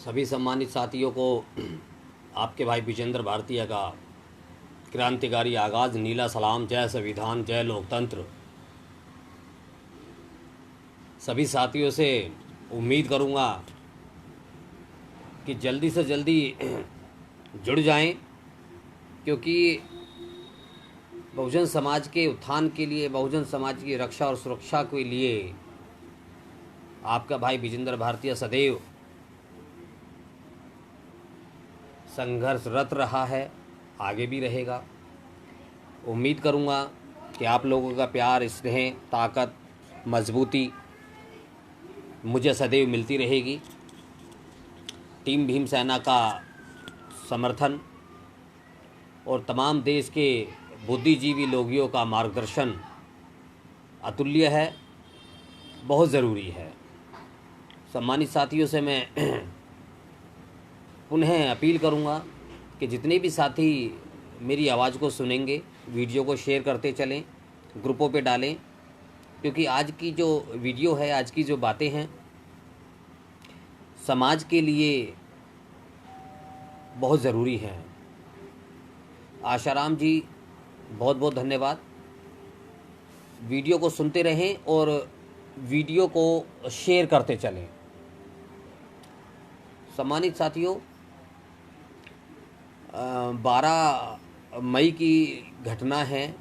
सभी सम्मानित साथियों को आपके भाई विजेंद्र भारतीय का क्रांतिकारी आगाज़ नीला सलाम। जय संविधान, जय लोकतंत्र। सभी साथियों से उम्मीद करूंगा कि जल्दी से जल्दी जुड़ जाएं, क्योंकि बहुजन समाज के उत्थान के लिए, बहुजन समाज की रक्षा और सुरक्षा के लिए आपका भाई विजेंद्र भारतीय सदैव संघर्षरत रहा है, आगे भी रहेगा। उम्मीद करूंगा कि आप लोगों का प्यार, स्नेह, ताकत, मजबूती मुझे सदैव मिलती रहेगी। टीम भीम सेना का समर्थन और तमाम देश के बुद्धिजीवी लोगों का मार्गदर्शन अतुल्य है, बहुत ज़रूरी है। सम्मानित साथियों से मैं पुनः अपील करूंगा कि जितने भी साथी मेरी आवाज़ को सुनेंगे, वीडियो को शेयर करते चलें, ग्रुपों पे डालें, क्योंकि आज की जो वीडियो है, आज की जो बातें हैं, समाज के लिए बहुत ज़रूरी हैं। आशाराम जी, बहुत बहुत धन्यवाद। वीडियो को सुनते रहें और वीडियो को शेयर करते चलें। सम्मानित साथियों, 12 मई की घटना है।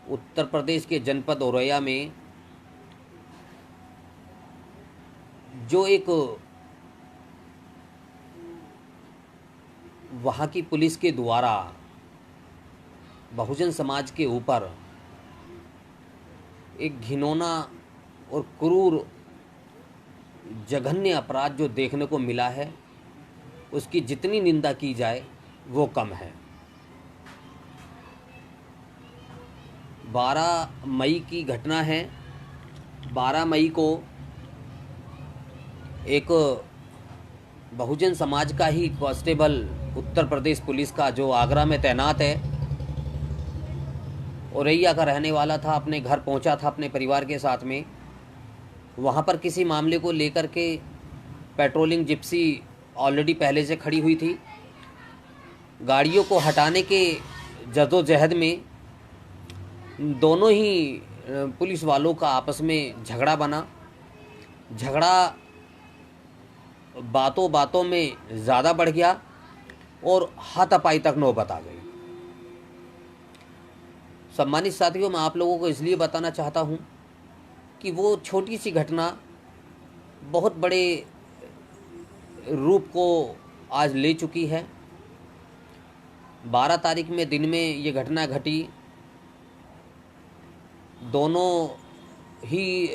उत्तर प्रदेश के जनपद औरैया में जो एक वहाँ की पुलिस के द्वारा बहुजन समाज के ऊपर एक घिनौना और क्रूर जघन्य अपराध जो देखने को मिला है, उसकी जितनी निंदा की जाए वो कम है। 12 मई की घटना है। 12 मई को एक बहुजन समाज का ही कांस्टेबल, उत्तर प्रदेश पुलिस का, जो आगरा में तैनात है, औरैया का रहने वाला था, अपने घर पहुंचा था अपने परिवार के साथ में। वहां पर किसी मामले को लेकर के पेट्रोलिंग जिप्सी ऑलरेडी पहले से खड़ी हुई थी। गाड़ियों को हटाने के जद्दोजहद में दोनों ही पुलिस वालों का आपस में झगड़ा बना। झगड़ा बातों बातों में ज़्यादा बढ़ गया और हाथापाई तक नौबत आ गई। सम्मानित साथियों, मैं आप लोगों को इसलिए बताना चाहता हूं कि वो छोटी सी घटना बहुत बड़े रूप को आज ले चुकी है। 12 तारीख में दिन में ये घटना घटी। दोनों ही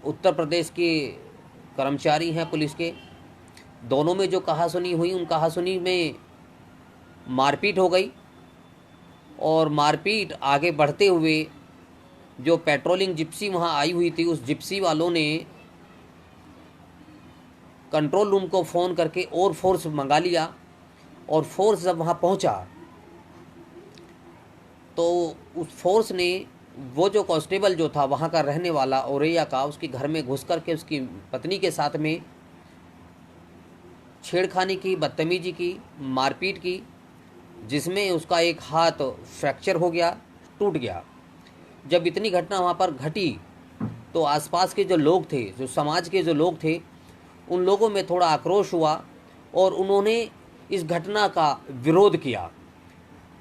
उत्तर प्रदेश के कर्मचारी हैं पुलिस के। दोनों में जो कहासुनी हुई, उन कहासुनी में मारपीट हो गई और मारपीट आगे बढ़ते हुए जो पेट्रोलिंग जिप्सी वहाँ आई हुई थी, उस जिप्सी वालों ने कंट्रोल रूम को फ़ोन करके और फोर्स मंगा लिया। और फोर्स जब वहाँ पहुँचा तो उस फोर्स ने वो जो कांस्टेबल जो था वहाँ का रहने वाला औरैया का, उसके घर में घुस कर के उसकी पत्नी के साथ में छेड़खानी की, बदतमीजी की, मारपीट की, जिसमें उसका एक हाथ फ्रैक्चर हो गया, टूट गया। जब इतनी घटना वहाँ पर घटी तो आसपास के जो लोग थे, जो समाज के जो लोग थे, उन लोगों में थोड़ा आक्रोश हुआ और उन्होंने इस घटना का विरोध किया।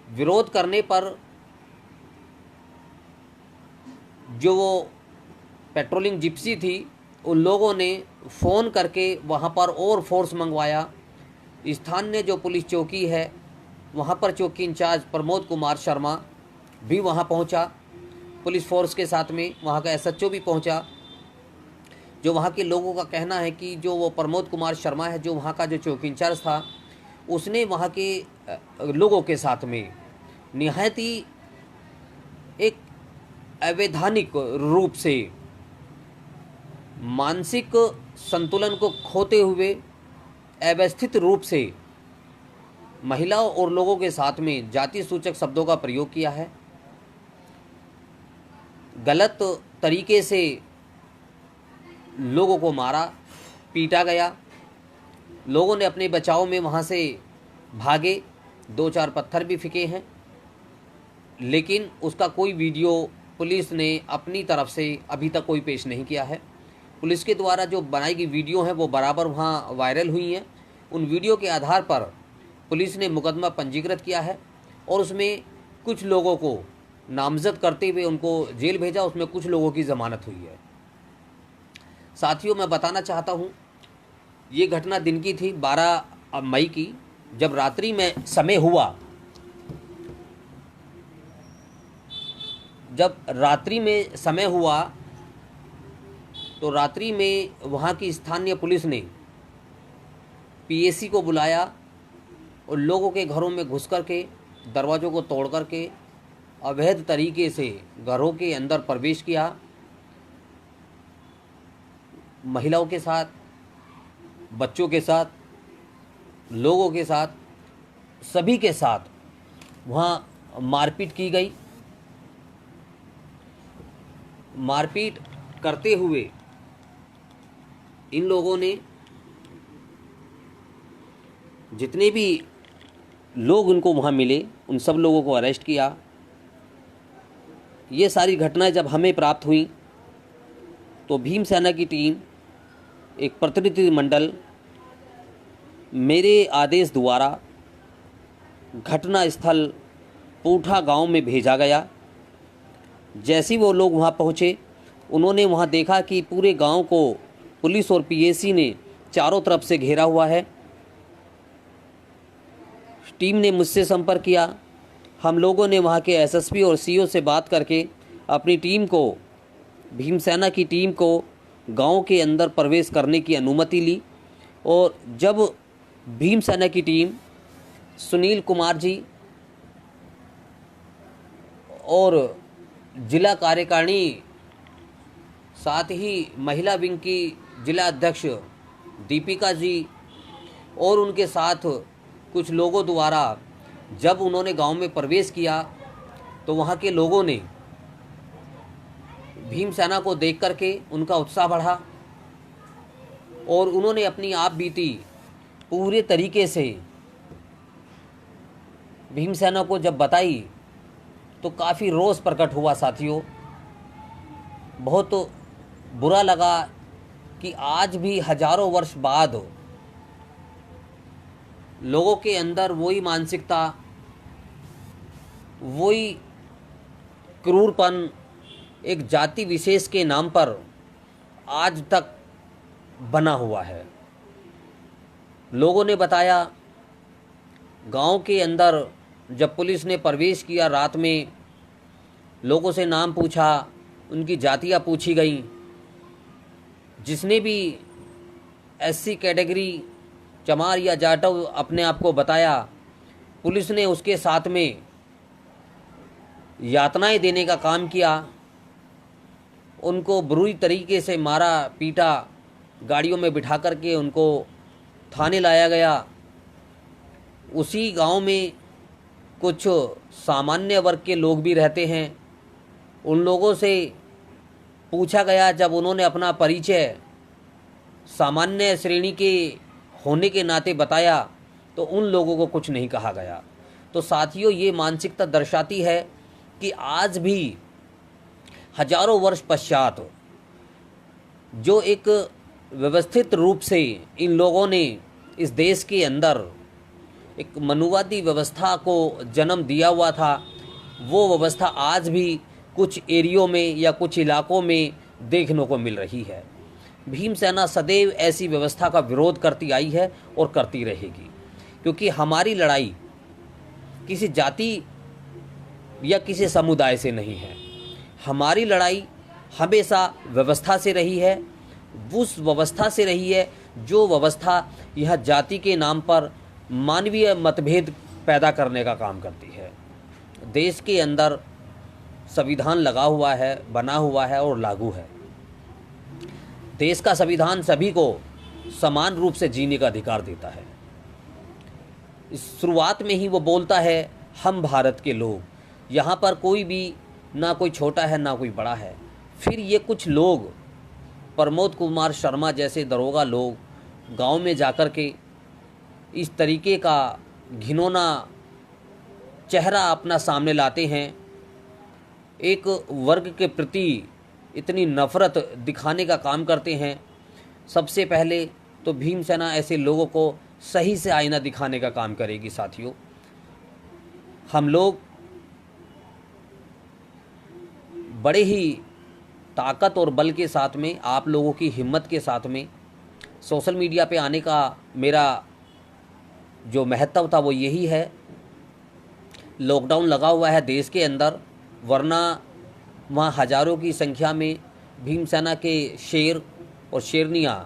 विरोध करने पर जो वो पेट्रोलिंग जिप्सी थी, उन लोगों ने फ़ोन करके वहाँ पर और फोर्स मंगवाया। स्थानीय जो पुलिस चौकी है, वहाँ पर चौकी इंचार्ज प्रमोद कुमार शर्मा भी वहाँ पहुँचा पुलिस फोर्स के साथ में। वहाँ का एसएचओ भी पहुँचा। जो वहाँ के लोगों का कहना है कि जो वो प्रमोद कुमार शर्मा है, जो वहाँ का जो चौकी इंचार्ज था, उसने वहाँ के लोगों के साथ में निहायत ही एक अवैधानिक रूप से, मानसिक संतुलन को खोते हुए, अव्यवस्थित रूप से महिलाओं और लोगों के साथ में जाति सूचक शब्दों का प्रयोग किया है। गलत तरीके से लोगों को मारा, पीटा गया लोगों ने अपने बचाव में वहाँ से भागे, 2-4 पत्थर भी फेंके हैं, लेकिन उसका कोई वीडियो पुलिस ने अपनी तरफ से अभी तक कोई पेश नहीं किया है। पुलिस के द्वारा जो बनाई गई वीडियो हैं वो बराबर वहाँ वायरल हुई हैं। उन वीडियो के आधार पर पुलिस ने मुकदमा पंजीकृत किया है और उसमें कुछ लोगों को नामजद करते हुए उनको जेल भेजा, उसमें कुछ लोगों की ज़मानत हुई है। साथियों, मैं बताना चाहता हूँ, ये घटना दिन की थी, 12 मई की, जब रात्रि में समय हुआ, तो रात्रि में वहाँ की स्थानीय पुलिस ने पीएसी को बुलाया और लोगों के घरों में घुस कर के, दरवाज़ों को तोड़ कर के अवैध तरीके से घरों के अंदर प्रवेश किया। महिलाओं के साथ, बच्चों के साथ, लोगों के साथ, सभी के साथ वहाँ मारपीट की गई। मारपीट करते हुए इन लोगों ने, जितने भी लोग उनको वहाँ मिले, उन सब लोगों को अरेस्ट किया। ये सारी घटनाएं जब हमें प्राप्त हुई तो भीम सेना की टीम, एक प्रतिनिधिमंडल मेरे आदेश द्वारा घटना स्थल पूठा गांव में भेजा गया। जैसे वो लोग वहाँ पहुँचे, उन्होंने वहाँ देखा कि पूरे गांव को पुलिस और पीएसी ने चारों तरफ से घेरा हुआ है। टीम ने मुझसे संपर्क किया। हम लोगों ने वहाँ के एसएसपी और सीओ से बात करके अपनी टीम को, भीमसेना की टीम को गांव के अंदर प्रवेश करने की अनुमति ली। और जब भीमसेना की टीम सुनील कुमार जी और जिला कार्यकारिणी, साथ ही महिला विंग की जिला अध्यक्ष दीपिका जी और उनके साथ कुछ लोगों द्वारा जब उन्होंने गांव में प्रवेश किया तो वहां के लोगों ने भीमसेना को देख करके उनका उत्साह बढ़ा और उन्होंने अपनी आप बीती पूरे तरीके से भीमसेना को जब बताई तो काफ़ी रोष प्रकट हुआ। साथियों, बहुत बुरा लगा कि आज भी हजारों वर्ष बाद लोगों के अंदर वही मानसिकता, वही क्रूरपन एक जाति विशेष के नाम पर आज तक बना हुआ है। लोगों ने बताया, गांव के अंदर जब पुलिस ने प्रवेश किया, रात में लोगों से नाम पूछा, उनकी जातियां पूछी गईं। जिसने भी एससी कैटेगरी, चमार या जाटव अपने आप को बताया, पुलिस ने उसके साथ में यातनाएं देने का काम किया। उनको बुरी तरीके से मारा पीटा, गाड़ियों में बिठा करके उनको थाने लाया गया। उसी गांव में कुछ सामान्य वर्ग के लोग भी रहते हैं। उन लोगों से पूछा गया, जब उन्होंने अपना परिचय सामान्य श्रेणी के होने के नाते बताया तो उन लोगों को कुछ नहीं कहा गया। तो साथियों, ये मानसिकता दर्शाती है कि आज भी हजारों वर्ष पश्चात जो एक व्यवस्थित रूप से इन लोगों ने इस देश के अंदर एक मनुवादी व्यवस्था को जन्म दिया हुआ था, वो व्यवस्था आज भी कुछ एरियो में या कुछ इलाकों में देखने को मिल रही है। भीमसेना सदैव ऐसी व्यवस्था का विरोध करती आई है और करती रहेगी, क्योंकि हमारी लड़ाई किसी जाति या किसी समुदाय से नहीं है। हमारी लड़ाई हमेशा व्यवस्था से रही है, उस व्यवस्था से रही है जो व्यवस्था यह जाति के नाम पर मानवीय मतभेद पैदा करने का काम करती है। देश के अंदर संविधान लगा हुआ है, बना हुआ है और लागू है। देश का संविधान सभी को समान रूप से जीने का अधिकार देता है। इस शुरुआत में ही वो बोलता है, हम भारत के लोग, यहाँ पर कोई भी ना कोई छोटा है ना कोई बड़ा है। फिर ये कुछ लोग, प्रमोद कुमार शर्मा जैसे दरोगा लोग गांव में जाकर के इस तरीके का घिनौना चेहरा अपना सामने लाते हैं, एक वर्ग के प्रति इतनी नफ़रत दिखाने का काम करते हैं। सबसे पहले तो भीम सेना ऐसे लोगों को सही से आईना दिखाने का काम करेगी। साथियों, हम लोग बड़े ही ताकत और बल के साथ में, आप लोगों की हिम्मत के साथ में सोशल मीडिया पे आने का मेरा जो महत्व था वो यही है। लॉकडाउन लगा हुआ है देश के अंदर, वरना वहाँ हज़ारों की संख्या में भीम सेना के शेर और शेरनियाँ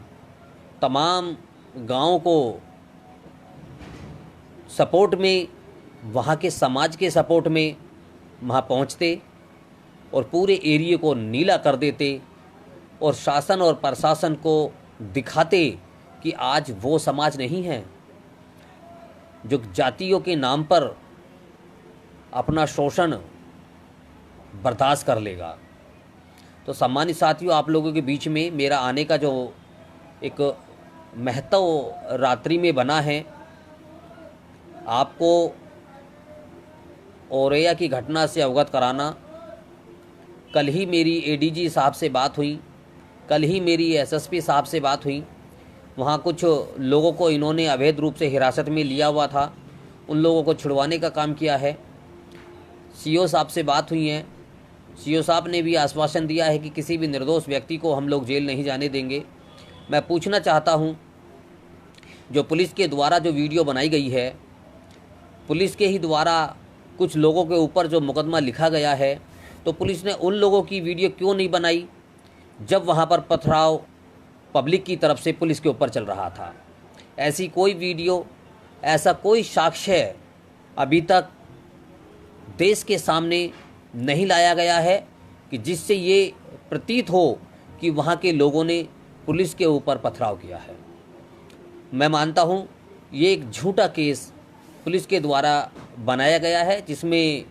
तमाम गाँव को सपोर्ट में, वहाँ के समाज के सपोर्ट में वहाँ पहुँचते और पूरे एरिए को नीला कर देते और शासन और प्रशासन को दिखाते कि आज वो समाज नहीं है जो जातियों के नाम पर अपना शोषण बर्दाश्त कर लेगा। तो सम्मानित साथियों, आप लोगों के बीच में मेरा आने का जो एक महत्व रात्रि में बना है, आपको औरैया की घटना से अवगत कराना। कल ही मेरी एडीजी साहब से बात हुई, कल ही मेरी एसएसपी साहब से बात हुई। वहाँ कुछ लोगों को इन्होंने अवैध रूप से हिरासत में लिया हुआ था, उन लोगों को छुड़वाने का काम किया है। सीओ साहब से बात हुई है, सीओ साहब ने भी आश्वासन दिया है कि किसी भी निर्दोष व्यक्ति को हम लोग जेल नहीं जाने देंगे। मैं पूछना चाहता हूँ, जो पुलिस के द्वारा जो वीडियो बनाई गई है, पुलिस के ही द्वारा कुछ लोगों के ऊपर जो मुकदमा लिखा गया है, तो पुलिस ने उन लोगों की वीडियो क्यों नहीं बनाई जब वहाँ पर पथराव पब्लिक की तरफ से पुलिस के ऊपर चल रहा था। ऐसी कोई वीडियो, ऐसा कोई साक्ष्य अभी तक देश के सामने नहीं लाया गया है कि जिससे ये प्रतीत हो कि वहाँ के लोगों ने पुलिस के ऊपर पथराव किया है। मैं मानता हूँ ये एक झूठा केस पुलिस के द्वारा बनाया गया है, जिसमें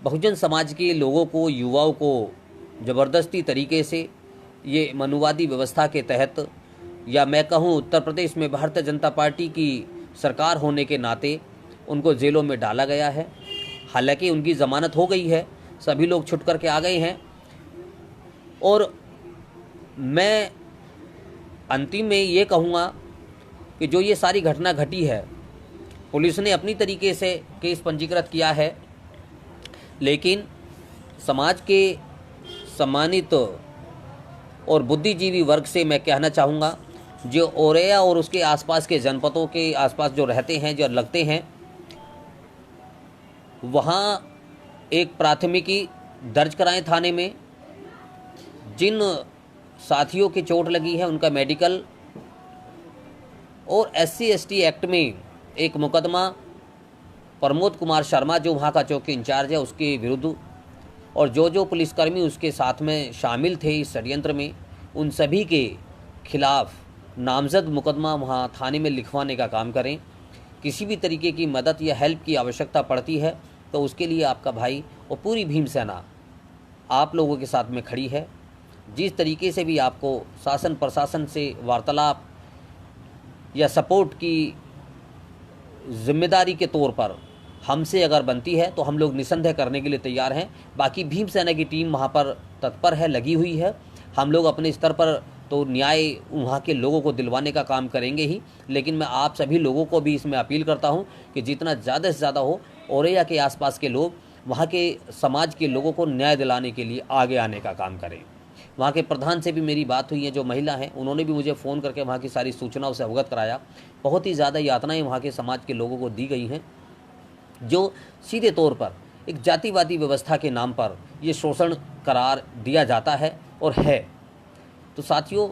बहुजन समाज के लोगों को, युवाओं को ज़बरदस्ती तरीके से ये मनुवादी व्यवस्था के तहत, या मैं कहूँ उत्तर प्रदेश में भारतीय जनता पार्टी की सरकार होने के नाते उनको जेलों में डाला गया है। हालांकि उनकी ज़मानत हो गई है, सभी लोग छुट कर के आ गए हैं। और मैं अंतिम में ये कहूँगा कि जो ये सारी घटना घटी है, पुलिस ने अपनी तरीके से केस पंजीकृत किया है, लेकिन समाज के सम्मानित और बुद्धिजीवी वर्ग से मैं कहना चाहूँगा, जो औरैया और उसके आसपास के जनपदों के आसपास जो रहते हैं, जो लगते हैं, वहाँ एक प्राथमिकी दर्ज कराएं थाने में। जिन साथियों की चोट लगी है उनका मेडिकल, और SC/ST एक्ट में एक मुकदमा प्रमोद कुमार शर्मा जो वहाँ का चौकी इंचार्ज है उसके विरुद्ध, और जो पुलिसकर्मी उसके साथ में शामिल थे इस षड्यंत्र में, उन सभी के खिलाफ नामजद मुकदमा वहाँ थाने में लिखवाने का काम करें। किसी भी तरीके की मदद या हेल्प की आवश्यकता पड़ती है तो उसके लिए आपका भाई और पूरी भीम सेना आप लोगों के साथ में खड़ी है। जिस तरीके से भी आपको शासन प्रशासन से वार्तालाप या सपोर्ट की जिम्मेदारी के तौर पर हमसे अगर बनती है तो हम लोग निसंदेह करने के लिए तैयार हैं। बाकी भीम सेना की टीम वहाँ पर तत्पर है, लगी हुई है। हम लोग अपने स्तर पर तो न्याय वहाँ के लोगों को दिलवाने का काम करेंगे ही, लेकिन मैं आप सभी लोगों को भी इसमें अपील करता हूँ कि जितना ज़्यादा से ज़्यादा हो औरैया के आसपास के लोग वहाँ के समाज के लोगों को न्याय दिलाने के लिए आगे आने का काम करें। वहाँ के प्रधान से भी मेरी बात हुई है, जो महिला हैं, उन्होंने भी मुझे फ़ोन करके वहाँ की सारी सूचनाओं से अवगत कराया। बहुत ही ज़्यादा यातनाएं वहाँ के समाज के लोगों को दी गई हैं, जो सीधे तौर पर एक जातिवादी व्यवस्था के नाम पर ये शोषण करार दिया जाता है और है। तो साथियों,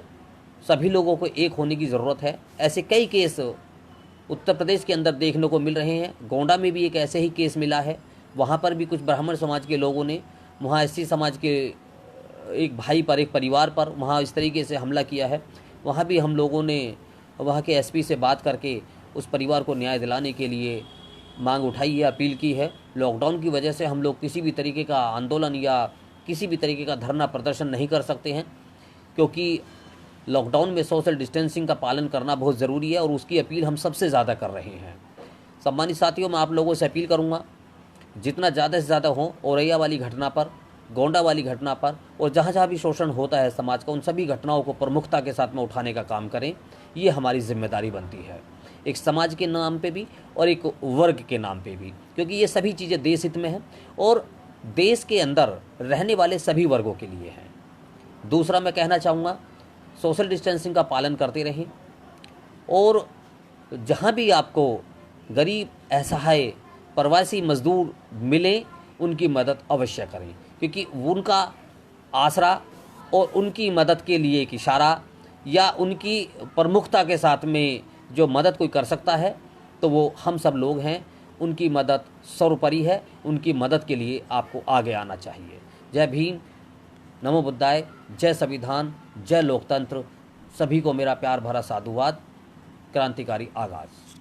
सभी लोगों को एक होने की ज़रूरत है। ऐसे कई केस उत्तर प्रदेश के अंदर देखने को मिल रहे हैं। गोंडा में भी एक ऐसे ही केस मिला है, वहाँ पर भी कुछ ब्राह्मण समाज के लोगों ने वहाँ SC समाज के एक भाई पर, एक परिवार पर वहाँ इस तरीके से हमला किया है। वहाँ भी हम लोगों ने वहाँ के SP से बात करके उस परिवार को न्याय दिलाने के लिए मांग उठाई है, अपील की है। लॉकडाउन की वजह से हम लोग किसी भी तरीके का आंदोलन या किसी भी तरीके का धरना प्रदर्शन नहीं कर सकते हैं, क्योंकि लॉकडाउन में सोशल डिस्टेंसिंग का पालन करना बहुत ज़रूरी है और उसकी अपील हम सबसे ज़्यादा कर रहे हैं। सम्मानित साथियों, मैं आप लोगों से अपील करूंगा जितना ज़्यादा से ज़्यादा हो औरैया वाली घटना पर, गोंडा वाली घटना पर और जहाँ जहाँ भी शोषण होता है समाज का, उन सभी घटनाओं को प्रमुखता के साथ में उठाने का काम करें। ये हमारी जिम्मेदारी बनती है, एक समाज के नाम पे भी और एक वर्ग के नाम पे भी, क्योंकि ये सभी चीज़ें देश हित में हैं और देश के अंदर रहने वाले सभी वर्गों के लिए हैं। दूसरा मैं कहना चाहूँगा, सोशल डिस्टेंसिंग का पालन करते रहें और जहाँ भी आपको गरीब, असहाय, प्रवासी मजदूर मिलें उनकी मदद अवश्य करें, क्योंकि उनका आसरा और उनकी मदद के लिए एक इशारा या उनकी प्रमुखता के साथ में जो मदद कोई कर सकता है तो वो हम सब लोग हैं। उनकी मदद सर्वोपरि है, उनकी मदद के लिए आपको आगे आना चाहिए। जय भीम, नमो बुद्धाय, जय संविधान, जय लोकतंत्र। सभी को मेरा प्यार भरा साधुवाद। क्रांतिकारी आगाज़।